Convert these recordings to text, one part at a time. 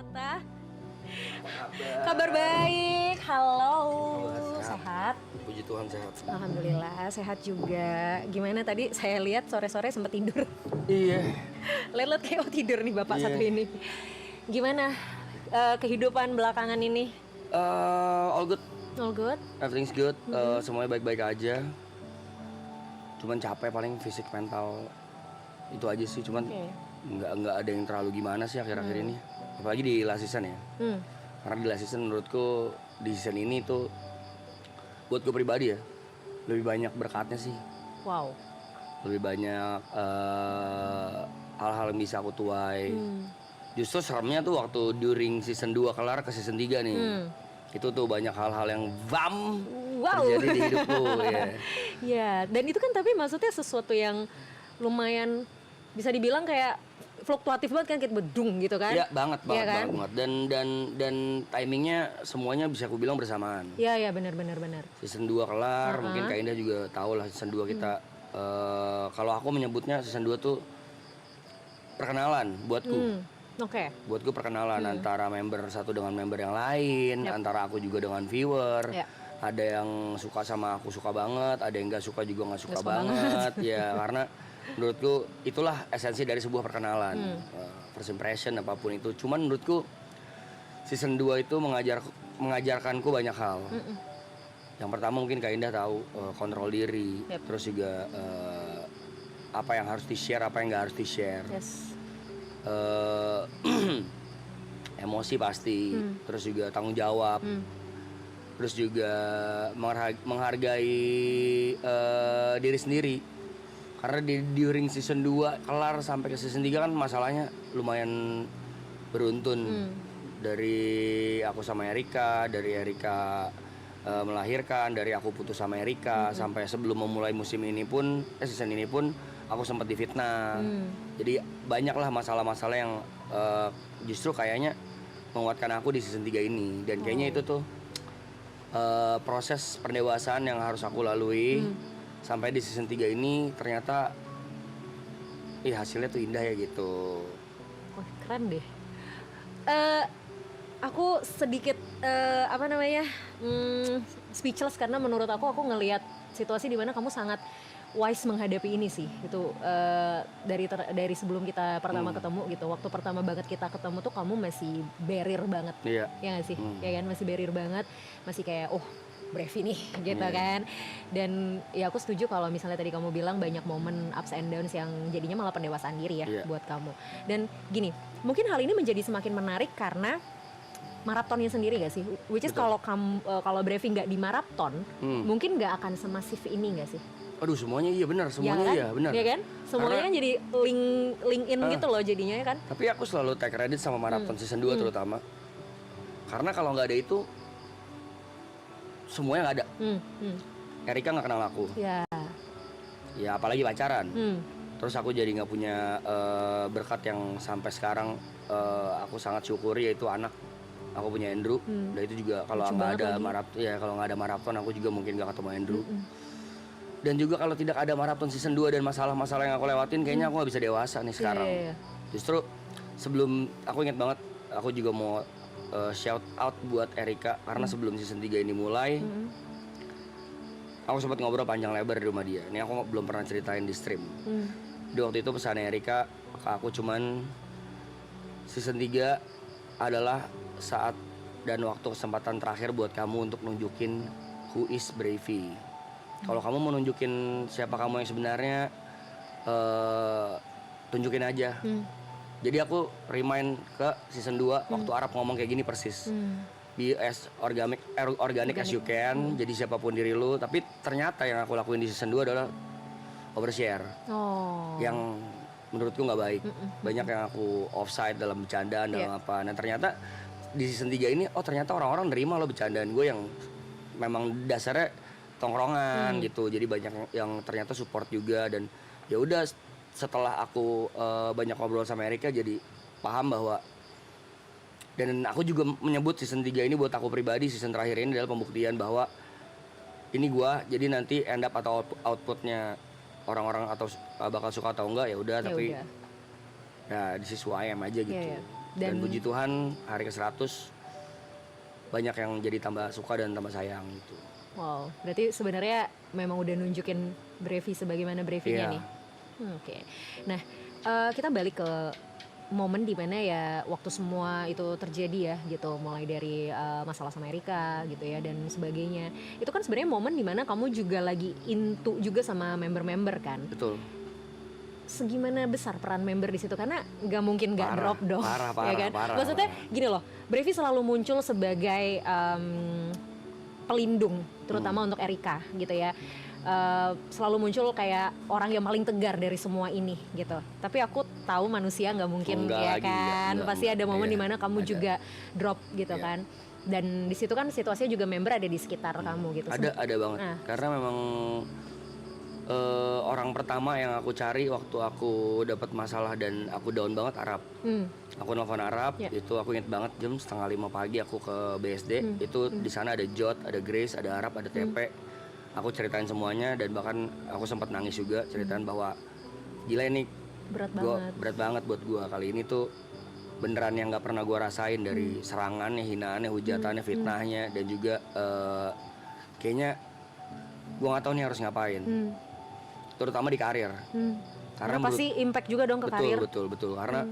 Tah, Apa kabar? kabar baik. Halo. Alhamdulillah, Sehat? Puji Tuhan sehat. Alhamdulillah, sehat juga. Gimana tadi saya lihat sore-sore sempat tidur. Iya. Lihat-lihat kayak tidur nih Bapak Iya. satu ini. Gimana kehidupan belakangan ini? All good, All good? everything's good. Semuanya baik-baik aja. Cuman capek paling fisik mental itu aja sih. Cuman Oke. nggak ada yang terlalu gimana sih akhir-akhir ini. Apalagi di last season ya. Hmm. Karena di last season menurutku di season ini tuh buat gue pribadi ya lebih banyak berkatnya sih. Wow. Lebih banyak hal-hal yang bisa aku tuai. Justru seremnya tuh waktu during season 2 kelar ke season 3 nih. Itu tuh banyak hal-hal yang Wow. terjadi di hidupku ya. Ya, dan itu kan tapi maksudnya sesuatu yang lumayan bisa dibilang kayak fluktuatif banget kan, kayak bedung gitu kan? Iya, banget Iya kan? banget. Dan timingnya semuanya bisa aku bilang bersamaan. Iya, benar. Season 2 kelar, mungkin Kak Indah juga tahu lah season 2 kita kalau aku menyebutnya season 2 tuh perkenalan buatku. Oke. Buatku perkenalan antara member satu dengan member yang lain, antara aku juga dengan viewer. Yap. Ada yang suka sama aku suka banget, ada yang nggak suka juga nggak suka Nggak suka banget. Ya karena menurutku itulah esensi dari sebuah perkenalan. First impression apapun itu. Cuman menurutku season 2 itu mengajarkanku banyak hal. Yang pertama mungkin Kak Indah tahu kontrol diri, Yap. terus juga apa yang harus di-share, apa yang nggak harus di-share. Yes. Emosi pasti, terus juga tanggung jawab, terus juga menghargai diri sendiri. Karena during season 2 kelar sampai ke season 3 kan masalahnya lumayan beruntun. Dari aku sama Erika, dari Erika melahirkan, dari aku putus sama Erika, sampai sebelum memulai musim ini pun, season ini pun aku sempat difitnah. Jadi banyaklah masalah-masalah yang justru kayaknya menguatkan aku di season 3 ini. Dan kayaknya itu tuh proses pendewasaan yang harus aku lalui sampai di season 3 ini ternyata hasilnya tuh indah ya gitu. Wah, keren deh. Aku sedikit speechless karena menurut aku ngelihat situasi di mana kamu sangat wise menghadapi ini sih. Itu dari sebelum kita pertama ketemu gitu. Waktu pertama banget kita ketemu tuh kamu masih barrier banget. Iya. Ya nggak sih? Ya kan, masih barrier banget, masih kayak Brevi nih gitu kan. Dan ya aku setuju kalau misalnya tadi kamu bilang banyak momen ups and downs yang jadinya malah pendewasaan diri ya buat kamu. Dan gini, mungkin hal ini menjadi semakin menarik karena maratonnya sendiri gak sih? Which is kalau Brevi nggak di maraton, mungkin nggak akan semasif ini gak sih? Aduh semuanya iya benar, semuanya kan? iya benar. Iya kan? Semuanya kan jadi link in gitu loh jadinya ya kan? Tapi aku selalu take credit sama maraton season 2 terutama. Karena kalau nggak ada itu semuanya nggak ada. Erika nggak kenal aku. Ya apalagi pacaran. Terus aku jadi nggak punya berkat yang sampai sekarang aku sangat syukuri, yaitu anak. Aku punya Andrew. Dan itu juga kalau nggak ada maraton aku juga mungkin nggak ketemu Andrew. Dan juga kalau tidak ada maraton season 2 dan masalah-masalah yang aku lewatin, kayaknya aku nggak bisa dewasa nih sekarang. Justru sebelum, aku ingat banget, aku juga mau shout out buat Erika. Karena sebelum season 3 ini mulai, aku sempat ngobrol panjang lebar di rumah dia. Ini aku belum pernah ceritain di stream. Di waktu itu pesan Erika ke aku cuman, season 3 adalah saat dan waktu kesempatan terakhir buat kamu untuk nunjukin who is Brevi. Kalau kamu mau nunjukin siapa kamu yang sebenarnya, tunjukin aja. Jadi aku remind ke season 2 waktu Arab ngomong kayak gini persis. Be as organic as you can. Jadi siapapun diri lu. Tapi ternyata yang aku lakuin di season 2 adalah overshare. Yang menurutku nggak baik. Banyak yang aku offside dalam bercandaan dalam apa. Nah ternyata di season 3 ini ternyata orang-orang nerima lo bercandaan gue yang memang dasarnya tongkrongan gitu. Jadi banyak yang ternyata support juga. Dan ya udah, setelah aku banyak ngobrol sama Erika, jadi paham bahwa, dan aku juga menyebut season 3 ini buat aku pribadi, season terakhir ini adalah pembuktian bahwa ini gua, jadi nanti end up atau outputnya orang-orang atau bakal suka atau enggak ya udah, tapi udah. ya this is who I am aja gitu. Iya. Dan puji Tuhan hari ke-100 banyak yang jadi tambah suka dan tambah sayang gitu. Wow, berarti sebenarnya memang udah nunjukin Brevi sebagaimana Brevinya nih. Oke. Nah, kita balik ke momen dimana ya waktu semua itu terjadi ya gitu, mulai dari masalah sama Erika gitu ya dan sebagainya. Itu kan sebenarnya momen dimana kamu juga lagi into juga sama member-member kan. Betul. Segimana besar peran member di situ, karena nggak mungkin nggak drop dong, parah, ya kan? Maksudnya gini loh, Brevi selalu muncul sebagai pelindung, terutama untuk Erika gitu ya. Selalu muncul kayak orang yang paling tegar dari semua ini gitu. Tapi aku tahu manusia nggak mungkin ya kan, pasti ada momen dimana kamu juga drop gitu kan. Dan di situ kan situasinya juga member ada di sekitar kamu gitu. Ada banget. Karena memang orang pertama yang aku cari waktu aku dapat masalah dan aku down banget Arab. Aku nelfon Arab, itu aku inget banget jam 4:30 pagi aku ke BSD. Itu di sana ada Jot, ada Grace, ada Arab, ada TP. Aku ceritain semuanya dan bahkan aku sempat nangis juga ceritain bahwa gila ini berat banget buat gua kali ini tuh, beneran yang nggak pernah gua rasain dari serangannya, hinaannya, hujatannya, fitnahnya, dan juga kayaknya gua nggak tahu nih harus ngapain. Terutama di karir. Karena pasti impact juga dong ke karir. Betul. Karena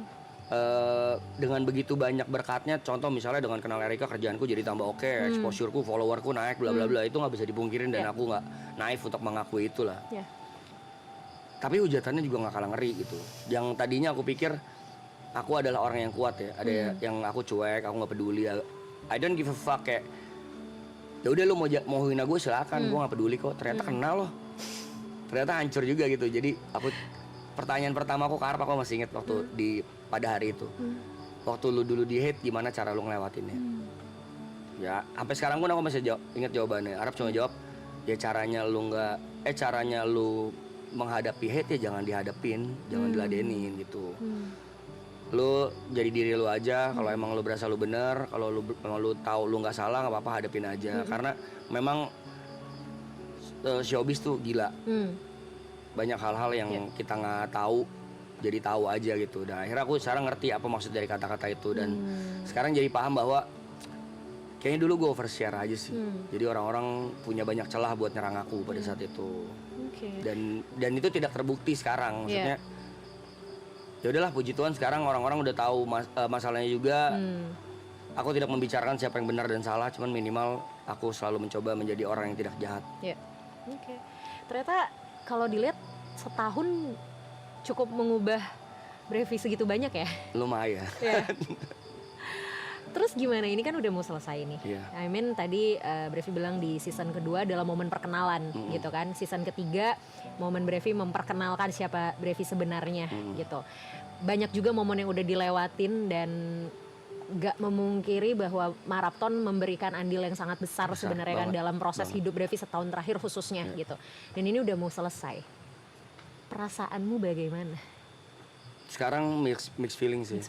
dengan begitu banyak berkatnya, contoh misalnya dengan kenal Erika kerjaanku jadi tambah oke, exposureku, followerku naik, bla bla bla, itu nggak bisa dipungkirin dan aku nggak naif untuk mengakui itulah. Tapi hujatannya juga nggak kalah ngeri gitu. Yang tadinya aku pikir aku adalah orang yang kuat ya, ada yang aku cuek, aku nggak peduli, I don't give a fuck, kayak ya udah lu mau hina gue silakan, gue nggak peduli kok. Ternyata kenal loh. Ternyata hancur juga gitu. Jadi aku pertanyaan pertama aku ke Arab, aku masih inget waktu pada hari itu. Waktu lu dulu di hate, gimana cara lu ngelewatinnya? Ya sampai sekarang pun aku masih inget jawabannya. Arab cuma jawab, ya caranya lu menghadapi hate ya jangan dihadapin, jangan diladenin gitu. Lu jadi diri lu aja. Kalau emang lu berasa lu bener, kalau lu tahu lu nggak salah, nggak apa-apa, hadapin aja. Karena memang showbiz tuh gila. Banyak hal-hal yang kita nggak tahu jadi tahu aja gitu. Dan akhirnya aku sekarang ngerti apa maksud dari kata-kata itu. Dan sekarang jadi paham bahwa kayaknya dulu gue overshare aja sih. Jadi orang-orang punya banyak celah buat nyerang aku pada saat itu. Dan itu tidak terbukti sekarang. Maksudnya ya udahlah, puji Tuhan sekarang orang-orang udah tahu masalahnya juga. Aku tidak membicarakan siapa yang benar dan salah, cuman minimal aku selalu mencoba menjadi orang yang tidak jahat. Ternyata kalau dilihat setahun cukup mengubah Brevi segitu banyak ya? Lumayan. Terus gimana, ini kan udah mau selesai nih. I mean tadi Brevi bilang di season kedua adalah momen perkenalan gitu kan. Season ketiga momen Brevi memperkenalkan siapa Brevi sebenarnya gitu. Banyak juga momen yang udah dilewatin dan gak memungkiri bahwa Marapton memberikan andil yang sangat besar sebenarnya kan dalam proses hidup Brevi setahun terakhir khususnya gitu. Dan ini udah mau selesai. Perasaanmu bagaimana? Sekarang mixed feeling sih.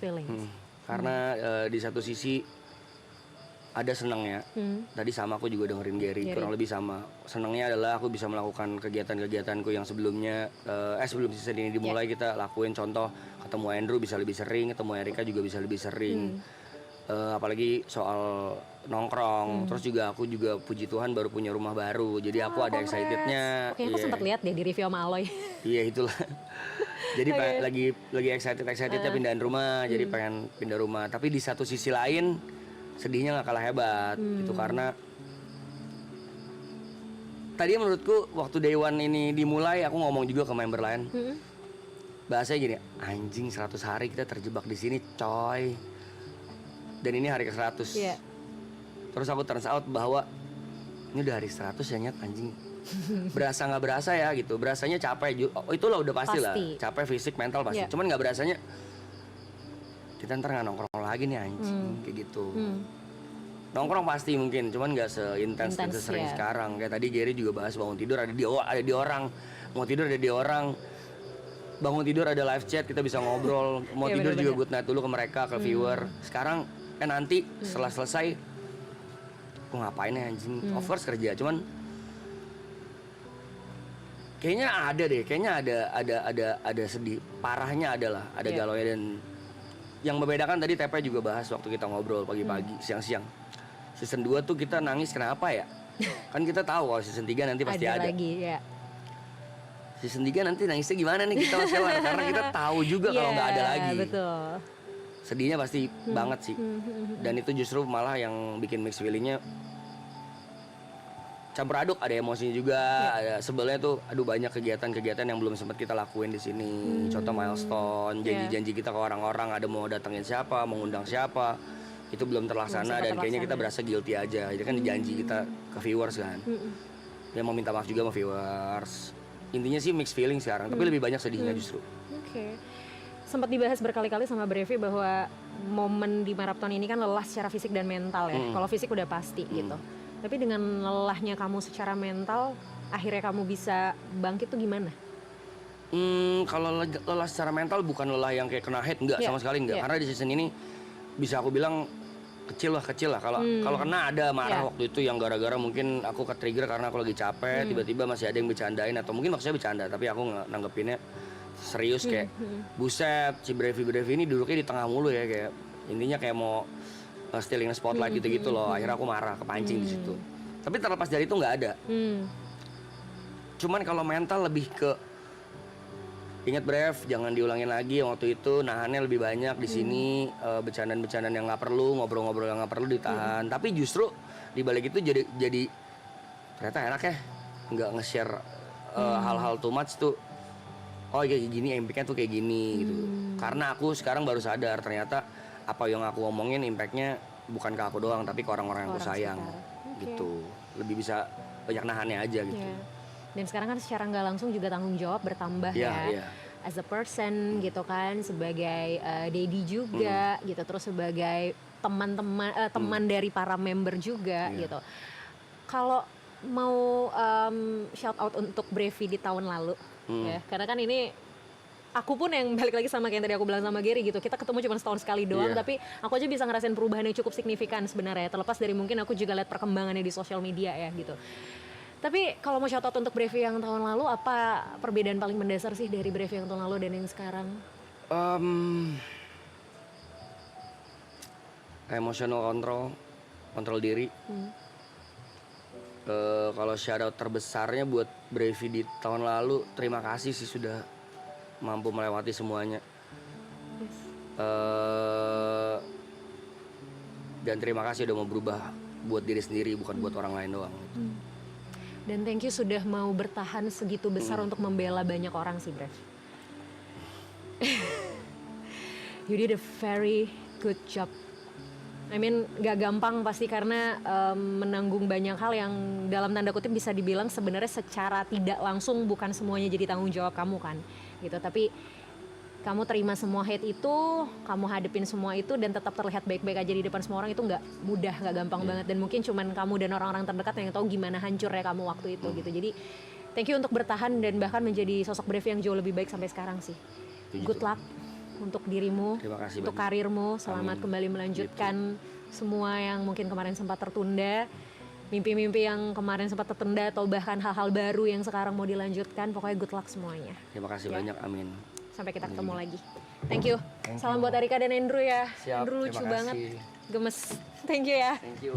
Karena di satu sisi ada senangnya. Tadi sama aku juga dengerin Gary, kurang lebih sama. Senangnya adalah aku bisa melakukan kegiatan-kegiatanku yang sebelumnya sebelum season ini dimulai kita lakuin. Contoh ketemu Andrew bisa lebih sering, ketemu Erika juga bisa lebih sering. Apalagi soal nongkrong. Terus juga aku juga puji Tuhan baru punya rumah baru. Jadi aku ada excitednya. Oke, aku sempat lihat deh di review sama Aloy. Iya itulah. Jadi lagi excitednya pindahan rumah. Jadi pengen pindah rumah. Tapi di satu sisi lain sedihnya nggak kalah hebat. Itu karena tadi menurutku waktu Day One ini dimulai, aku ngomong juga ke member lain. Bahasanya gini, anjing 100 hari kita terjebak di sini coy. Dan ini hari ke-100. Terus aku turns out bahwa ini udah hari 100 ya, nyet, anjing. Berasa nggak berasa ya gitu. Berasanya capek. Itulah udah pasti lah. Capek fisik, mental pasti. Cuman nggak berasanya kita ntar nggak nongkrong lagi nih anjing. Kayak gitu. Nongkrong pasti mungkin, cuman nggak seintens dan sesering sekarang. Kayak tadi Gary juga bahas bangun tidur ada di orang. Mau tidur ada di orang. Bangun tidur ada live chat, kita bisa ngobrol. Mau tidur juga good night dulu ke mereka, ke viewer. Sekarang nanti setelah selesai gue ngapain ya anjing. Of course kerja, cuman kayaknya ada sedih parahnya adalah ada galaunya. Dan yang membedakan tadi TP juga bahas waktu kita ngobrol pagi-pagi, siang-siang. Season 2 tuh kita nangis kenapa ya? Kan kita tahu kalau season 3 nanti pasti ada. Lagi, ya. Season 3 nanti nangisnya gimana nih kita Mas Yohan? Karena kita tahu juga kalau nggak ada lagi. Betul. Sedihnya pasti banget sih. Dan itu justru malah yang bikin mixed feelingnya campur aduk, ada emosinya juga, ada sebelnya tuh, aduh banyak kegiatan-kegiatan yang belum sempat kita lakuin di sini. Contoh milestone, janji-janji kita ke orang-orang, ada mau datengin siapa, mau ngundang siapa, itu belum terlaksana dan kayaknya kita berasa guilty aja. Itu kan janji kita ke viewers kan. Ya mau minta maaf juga sama viewers. Intinya sih mixed feeling sekarang, tapi lebih banyak sedihnya justru. Oke. Sempat dibahas berkali-kali sama Brevi bahwa momen di maraton ini kan lelah secara fisik dan mental ya. Kalau fisik udah pasti gitu. Tapi dengan lelahnya kamu secara mental, akhirnya kamu bisa bangkit tuh gimana? Kalau lelah secara mental bukan lelah yang kayak kena hate, enggak sama sekali enggak. Karena di season ini bisa aku bilang kecil lah. Kalau kena ada marah waktu itu yang gara-gara mungkin aku ke trigger karena aku lagi capek, tiba-tiba masih ada yang bercandain atau mungkin maksudnya bercanda, tapi aku nanggepinnya serius kayak buset, si Brevi ini duduknya di tengah mulu ya, kayak intinya kayak mau stealing spotlight gitu-gitu loh. Akhirnya aku marah, kepancing di situ. Tapi terlepas dari itu nggak ada. Cuman kalau mental lebih ke ingat Brev, jangan diulangin lagi yang waktu itu, nahannya lebih banyak di sini, bercandaan-bercandaan yang nggak perlu, ngobrol-ngobrol yang nggak perlu ditahan. Tapi justru di balik itu jadi ternyata enak ya, nggak nge-share hal-hal too much tuh. Oh kayak gini, impact-nya tuh kayak gini gitu. Karena aku sekarang baru sadar ternyata apa yang aku ngomongin impactnya bukan ke aku doang, tapi ke orang-orang yang aku sayang gitu. Lebih bisa banyak nahannya aja gitu. Dan sekarang kan secara nggak langsung juga tanggung jawab bertambah as a person gitu kan, sebagai daddy juga gitu, terus sebagai teman dari para member juga gitu. Kalau mau shout out untuk Brevi di tahun lalu ya, karena kan ini aku pun yang balik lagi sama kayak yang tadi aku bilang sama Gary gitu, kita ketemu cuma setahun sekali doang, tapi aku aja bisa ngerasain perubahan yang cukup signifikan sebenarnya, terlepas dari mungkin aku juga lihat perkembangannya di sosial media ya gitu. Tapi kalau mau shout out untuk Brevi yang tahun lalu, apa perbedaan paling mendasar sih dari Brevi yang tahun lalu dan yang sekarang? Emotional kontrol diri. Kalau shout out terbesarnya buat Brevi di tahun lalu, terima kasih sih sudah mampu melewati semuanya. Dan terima kasih udah mau berubah buat diri sendiri, bukan buat orang lain doang. Dan thank you sudah mau bertahan segitu besar untuk membela banyak orang sih, Brev. You did a very good job. I mean, gak gampang pasti karena menanggung banyak hal yang dalam tanda kutip bisa dibilang sebenarnya secara tidak langsung bukan semuanya jadi tanggung jawab kamu kan, gitu. Tapi kamu terima semua hate itu, kamu hadepin semua itu dan tetap terlihat baik-baik aja di depan semua orang, itu nggak mudah, nggak gampang banget. Dan mungkin cuman kamu dan orang-orang terdekat yang tahu gimana hancurnya kamu waktu itu gitu. Jadi thank you untuk bertahan dan bahkan menjadi sosok Brevi yang jauh lebih baik sampai sekarang sih. Good luck untuk dirimu, untuk karirmu, selamat kembali melanjutkan semua yang mungkin kemarin sempat tertunda, mimpi-mimpi yang kemarin sempat tertunda atau bahkan hal-hal baru yang sekarang mau dilanjutkan. Pokoknya good luck semuanya. Terima kasih banyak, amin. Sampai kita ketemu lagi. Thank you. Salam buat Arika dan Andrew ya. Siap, Andrew lucu banget, gemes. Thank you ya. Thank you.